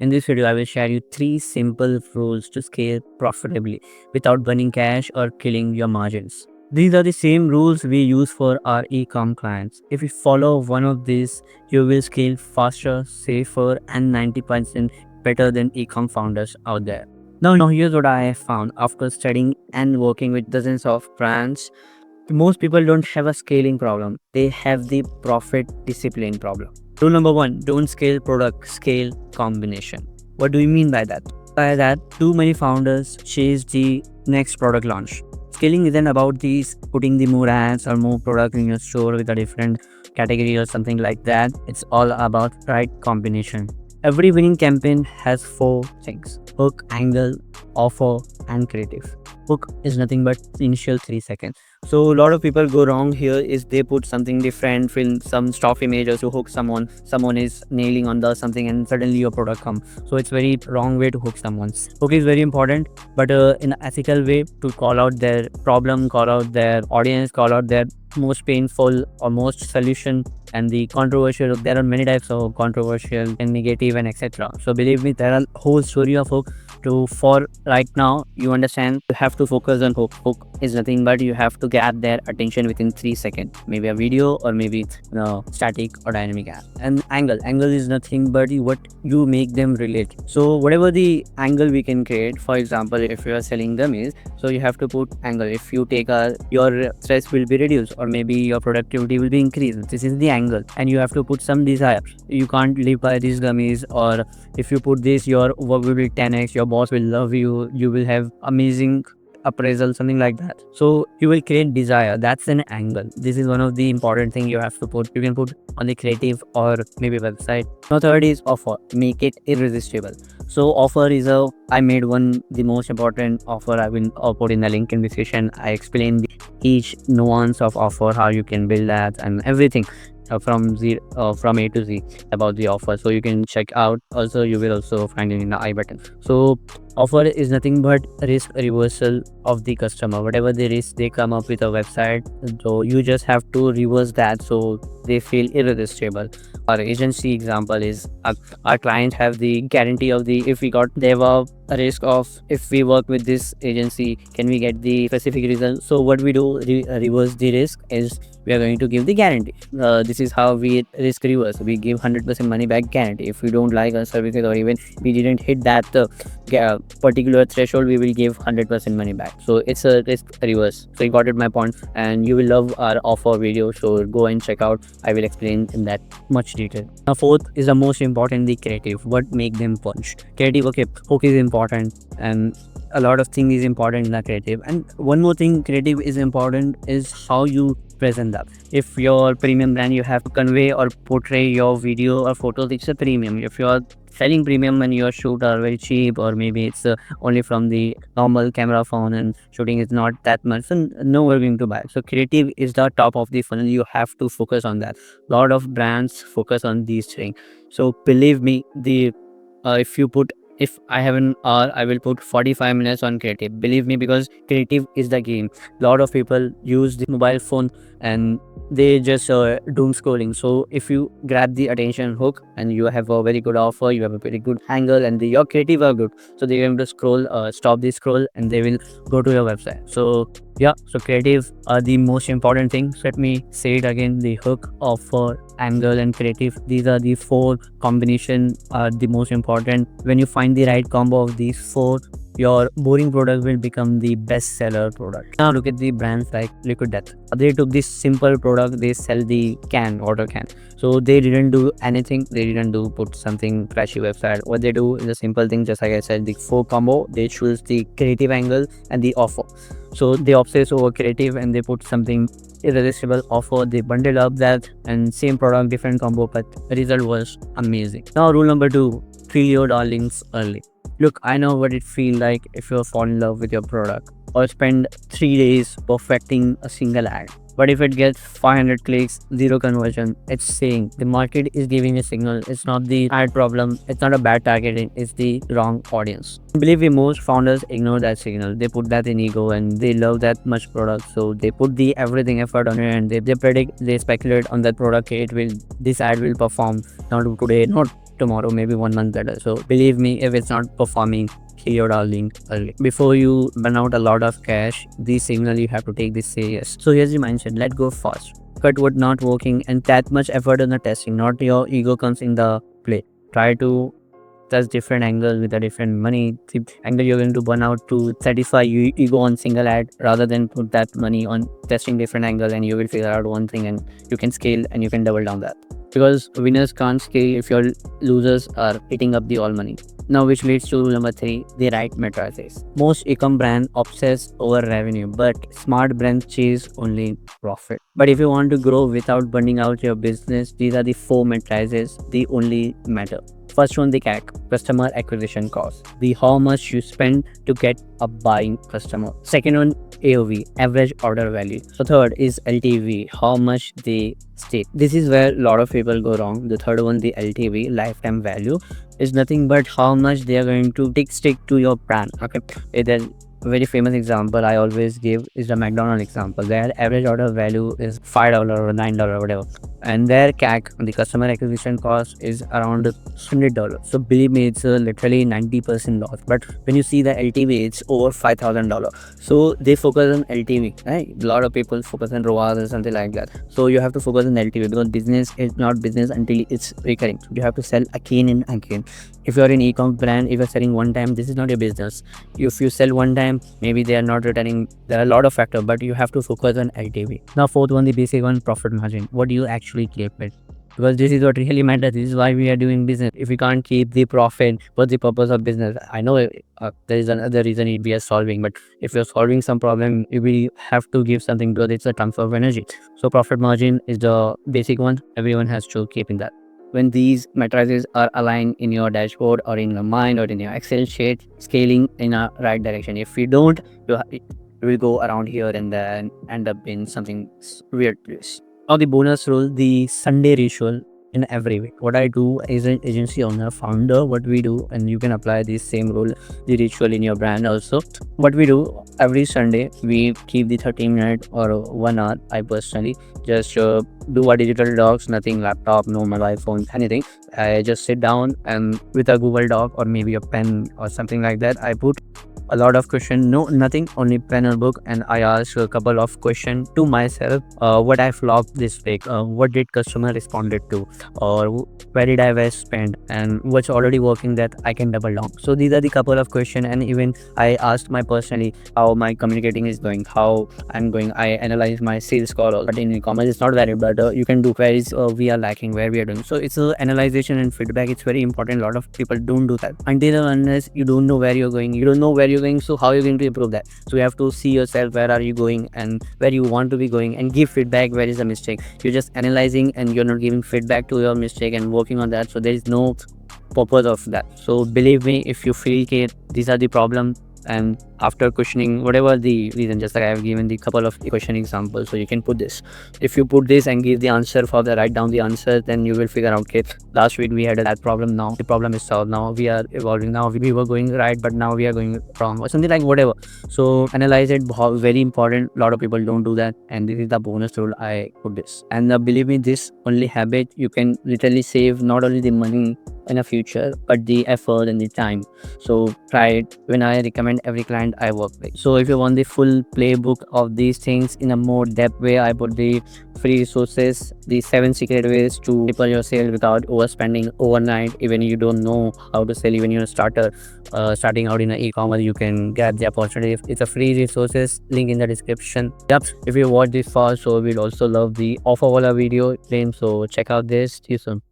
In this video, I will share you 3 simple rules to scale profitably without burning cash or killing your margins. These are the same rules we use for our e-com clients. If you follow one of these, you will scale faster, safer, and 90% better than e-com founders out there. Now here's what I have found after studying and working with dozens of brands. Most people don't have a scaling problem. They have the profit discipline problem. Rule number 1, don't scale product, scale combination. What do you mean by that? By that, too many founders chase the next product launch. Scaling isn't about these putting the more ads or more product in your store with a different category or something like that. It's all about right combination. Every winning campaign has 4 things: hook, angle, offer, and creative. Hook is nothing but the initial 3 seconds. So a lot of people go wrong here is they put something different, film some stock images to hook someone is kneeling on the something and suddenly your product comes. So it's very wrong way to hook someone. Hook is very important, but in an ethical way to call out their problem, call out their audience, call out their most painful or most solution and the controversial. There are many types of controversial and negative and etc. So believe me, there are whole story of hook. For right now, you understand, you have to focus on hook. Hook is nothing but you have to get their attention within 3 seconds, maybe a video or maybe static or dynamic ad. And angle is nothing but what you make them relate. So whatever the angle we can create, for example, if you are selling gummies, so you have to put angle. If you take your stress will be reduced or maybe your productivity will be increased. This is the angle, and you have to put some desire. You can't live by these gummies, or if you put this, your work will be 10x, your boss will love you, you will have amazing appraisal, something like that. So you will create desire. That's an angle. This is one of the important thing you have to put. You can put on the creative or maybe website. Now third is offer. Make it irresistible. So offer is I made the most important offer. I will put in the link in description. I explain each nuance of offer, how you can build that and everything from A to Z about the offer. So you can check out. Also, you will also find it in the I button. So offer is nothing but risk reversal of the customer. Whatever the risk they come up with a website, so you just have to reverse that so they feel irresistible. Our agency example is our client have the guarantee of the, if we got, they have a risk of, if we work with this agency, can we get the specific result? So what we do, reverse the risk, is we are going to give the guarantee. This is how we risk reverse. We give 100% money back guarantee. If we don't like our services or even we didn't hit that particular threshold, we will give 100% money back. So it's a risk reverse. So you got it my point, and you will love our offer video. So go and check out. I will explain in that much detail. Now fourth is the most important, the creative. What make them punch? Creative, okay, hook is important and a lot of things is important in the creative. And one more thing creative is important is how you present that. If your premium brand, you have to convey or portray your video or photos, it's a premium. If you are selling premium and your shoot are very cheap, or maybe it's only from the normal camera phone and shooting is not that much, so no one going to buy. So creative is the top of the funnel. You have to focus on that. A lot of brands focus on these things. So believe me, if I have an hour, I will put 45 minutes on creative. Believe me, because creative is the game. A lot of people use the mobile phone and they just doom scrolling. So if you grab the attention hook and you have a very good offer, you have a very good angle, and your creative are good, so they're going to stop the scroll and they will go to your website. So yeah, so creative are the most important things. Let me say it again: the hook, offer, angle, and creative. These are the 4 combination are the most important. When you find the right combo of these 4, your boring product will become the best seller product. Now look at the brands like Liquid Death. They took this simple product, they sell the water can. So they didn't do anything. They didn't put something flashy website. What they do is a simple thing, just like I said, the 4 combo. They choose the creative angle and the offer. So they obsess over creative and they put something irresistible offer. They bundle up that and same product, different combo, but the result was amazing. Now rule number 2, fill your darlings early. Look, I know what it feels like if you fall in love with your product or spend 3 days perfecting a single ad. But if it gets 500 clicks, 0 conversion, it's saying the market is giving a signal. It's not the ad problem. It's not a bad targeting. It's the wrong audience. Believe me, most founders ignore that signal. They put that in ego and they love that much product. So they put the everything effort on it and they predict, they speculate on that product. This ad will perform not today, not tomorrow, maybe 1 month later. So believe me, if it's not performing, kill your darling early before you burn out a lot of cash. These signal you have to take this serious. So here's the mindset: let go fast, cut what not working, and that much effort on the testing, not your ego comes in the play. Try to test different angles with a different money. The angle you're going to burn out to satisfy you ego on single ad, rather than put that money on testing different angles, and you will figure out one thing and you can scale and you can double down that. Because winners can't scale if your losers are eating up the all money. Now, which leads to number 3, the right matrices. Most e-com brand obsess over revenue, but smart brands chase only profit. But if you want to grow without burning out your business, these are the 4 matrices, they only matter. First one, the CAC, customer acquisition cost, the how much you spend to get a buying customer. Second one, AOV, average order value. So third is LTV, how much they stay. This is where a lot of people go wrong. The third one, the LTV, lifetime value, is nothing but how much they are going to stick to your brand. Okay, then very famous example I always give is the McDonald's example. Their average order value is $5 or $9 or whatever, and their CAC, the customer acquisition cost, is around $100. So believe me, it's literally 90% loss. But when you see the LTV, it's over $5,000. So they focus on LTV, right? A lot of people focus on ROAS or something like that. So you have to focus on LTV, because business is not business until it's recurring. You have to sell again and again. If you're an e-com brand, if you're selling one time, this is not your business. If you sell one time, maybe they are not returning. There are a lot of factors, but you have to focus on LTV. Now, fourth one, the basic one, profit margin. What do you actually keep it? Because this is what really matters. This is why we are doing business. If we can't keep the profit, what's the purpose of business? I know there is another reason we are solving, but if you're solving some problem, we have to give something, because it's a transfer of energy. So profit margin is the basic one. Everyone has to keep in that. When these matrices are aligned in your dashboard or in your mind or in your Excel sheet, scaling in a right direction. If you don't, you will go around here and then end up in something weird place. Now the bonus rule, the Sunday ritual in every week. What I do as an agency owner, founder, what we do, and you can apply this same rule, the ritual in your brand also. What we do every Sunday, we keep the 30 minutes or 1 hour. I personally just do a digital docs, nothing laptop, no mobile phone, anything. I just sit down and with a Google Doc or maybe a pen or something like that, I put a lot of questions, no nothing, only pen and book, and I ask a couple of questions to myself. What I flopped this week, what did customer responded to, or where did I waste spend, and what's already working that I can double down. So these are the couple of questions, and even I asked my personally how my communicating is going, how I'm going. I analyze my sales call. But in e-commerce it's not very, but you can do where is we are lacking, where we are doing. So it's a analyzation and feedback. It's very important. A lot of people don't do that until unless you don't know where you're going. You don't know where you're going, so how are you going to improve that? So you have to see yourself, where are you going and where you want to be going, and give feedback where is the mistake. You're just analyzing and you're not giving feedback to your mistake and working on that, so there is no purpose of that. So believe me, if you feel that these are the problem, and after questioning whatever the reason, just like I have given the couple of question examples, so you can put this. If you put this and give the answer for the write down the answer, then you will figure out, okay, last week we had that problem, now the problem is solved, now we are evolving, now we were going right but now we are going wrong, or something like whatever. So analyze it, very important. A lot of people don't do that, and this is the bonus rule I put this. And believe me, this only habit you can literally save not only the money in the future but the effort and the time. So try it. When I recommend every client I work with. So if you want the full playbook of these things in a more depth way, I put the free resources, the 7 secret ways to triple your sales without overspending overnight. Even you don't know how to sell, even you're a starter starting out in an e-commerce, you can get the opportunity. It's a free resources, link in the description. Yep, if you watch this far, so we'd also love the offer wala video claim. So check out this. See you soon.